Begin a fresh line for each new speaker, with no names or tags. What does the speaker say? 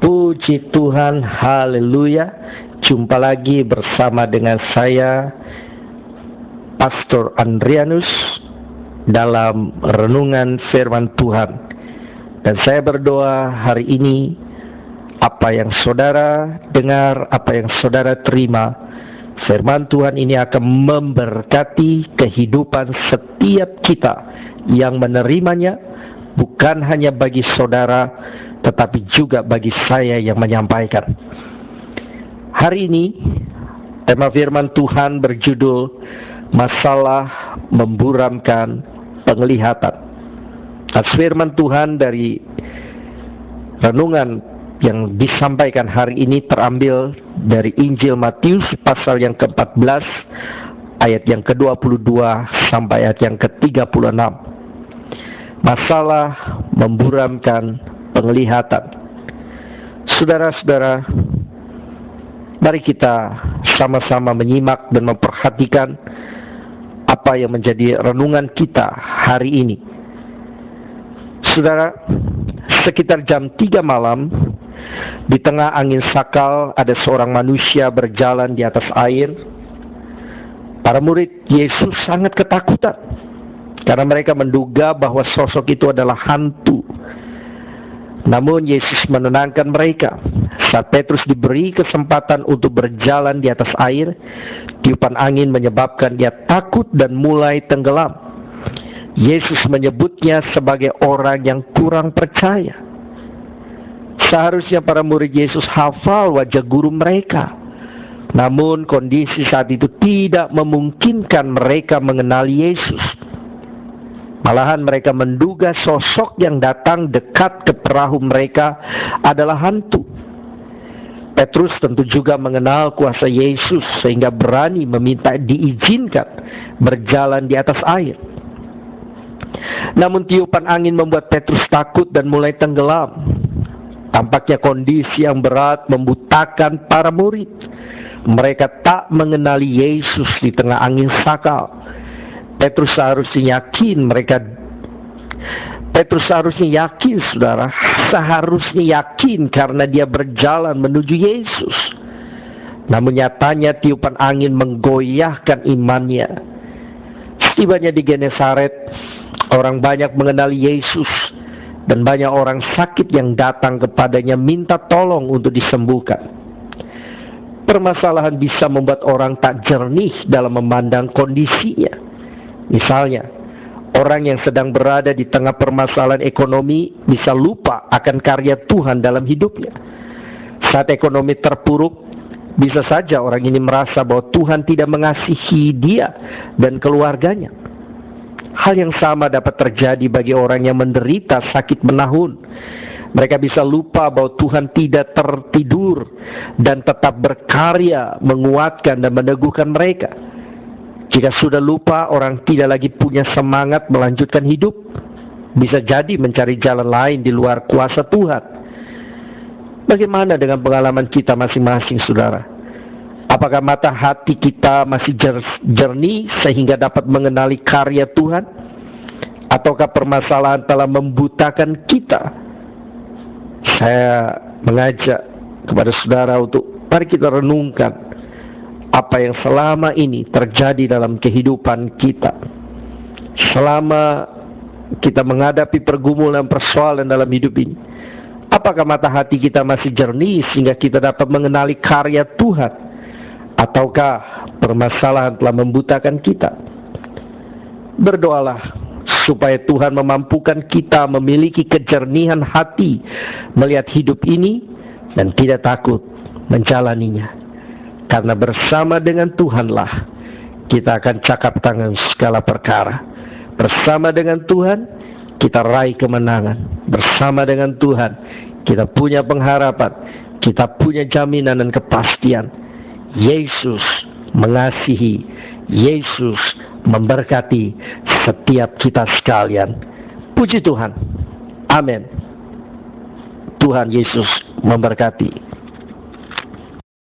Puji Tuhan, haleluya. Jumpa lagi bersama dengan saya, Pastor Andrianus, dalam renungan firman Tuhan. Dan saya berdoa hari ini, apa yang saudara dengar, apa yang saudara terima, firman Tuhan ini akan memberkati kehidupan setiap kita yang menerimanya, bukan hanya bagi saudara, tetapi juga bagi saya yang menyampaikan. Hari ini, tema firman Tuhan berjudul Masalah Memburamkan Penglihatan. Firman Tuhan dari renungan yang disampaikan hari ini terambil dari Injil Matius pasal yang ke-14 ayat yang ke-22 sampai ayat yang ke-36. Masalah memburamkan penglihatan. Saudara-saudara, mari kita sama-sama menyimak dan memperhatikan apa yang menjadi renungan kita hari ini. Saudara, sekitar jam 3 malam, di tengah angin sakal ada seorang manusia berjalan di atas air. Para murid Yesus sangat ketakutan karena mereka menduga bahwa sosok itu adalah hantu. Namun Yesus menenangkan mereka. Saat Petrus diberi kesempatan untuk berjalan di atas air, tiupan angin menyebabkan dia takut dan mulai tenggelam. Yesus menyebutnya sebagai orang yang kurang percaya. Seharusnya para murid Yesus hafal wajah guru mereka. Namun kondisi saat itu tidak memungkinkan mereka mengenali Yesus. Malahan mereka menduga sosok yang datang dekat ke perahu mereka adalah hantu. Petrus tentu juga mengenal kuasa Yesus sehingga berani meminta diizinkan berjalan di atas air. Namun tiupan angin membuat Petrus takut dan mulai tenggelam. Tampaknya kondisi yang berat membutakan para murid. Mereka tak mengenali Yesus di tengah angin sakal. Petrus seharusnya yakin, saudara, seharusnya yakin karena dia berjalan menuju Yesus. Namun nyatanya tiupan angin menggoyahkan imannya. Setibanya di Genesaret, orang banyak mengenali Yesus dan banyak orang sakit yang datang kepadanya minta tolong untuk disembuhkan. Permasalahan bisa membuat orang tak jernih dalam memandang kondisinya. Misalnya, orang yang sedang berada di tengah permasalahan ekonomi bisa lupa akan karya Tuhan dalam hidupnya. Saat ekonomi terpuruk, bisa saja orang ini merasa bahwa Tuhan tidak mengasihi dia dan keluarganya. Hal yang sama dapat terjadi bagi orang yang menderita sakit menahun. Mereka bisa lupa bahwa Tuhan tidak tertidur dan tetap berkarya menguatkan dan meneguhkan mereka. Jika sudah lupa, orang tidak lagi punya semangat melanjutkan hidup. Bisa jadi mencari jalan lain di luar kuasa Tuhan. Bagaimana dengan pengalaman kita masing-masing, saudara? Apakah mata hati kita masih jernih sehingga dapat mengenali karya Tuhan? Ataukah permasalahan telah membutakan kita? Saya mengajak kepada saudara untuk mari kita renungkan apa yang selama ini terjadi dalam kehidupan kita. Selama kita menghadapi pergumulan persoalan dalam hidup ini, apakah mata hati kita masih jernih sehingga kita dapat mengenali karya Tuhan? Ataukah permasalahan telah membutakan kita? Berdoalah supaya Tuhan memampukan kita memiliki kejernihan hati melihat hidup ini dan tidak takut menjalaninya. Karena bersama dengan Tuhanlah kita akan cakap tangan segala perkara. Bersama dengan Tuhan kita raih kemenangan. Bersama dengan Tuhan kita punya pengharapan. Kita punya jaminan dan kepastian. Yesus mengasihi. Yesus memberkati setiap kita sekalian. Puji Tuhan. Amin. Tuhan Yesus memberkati.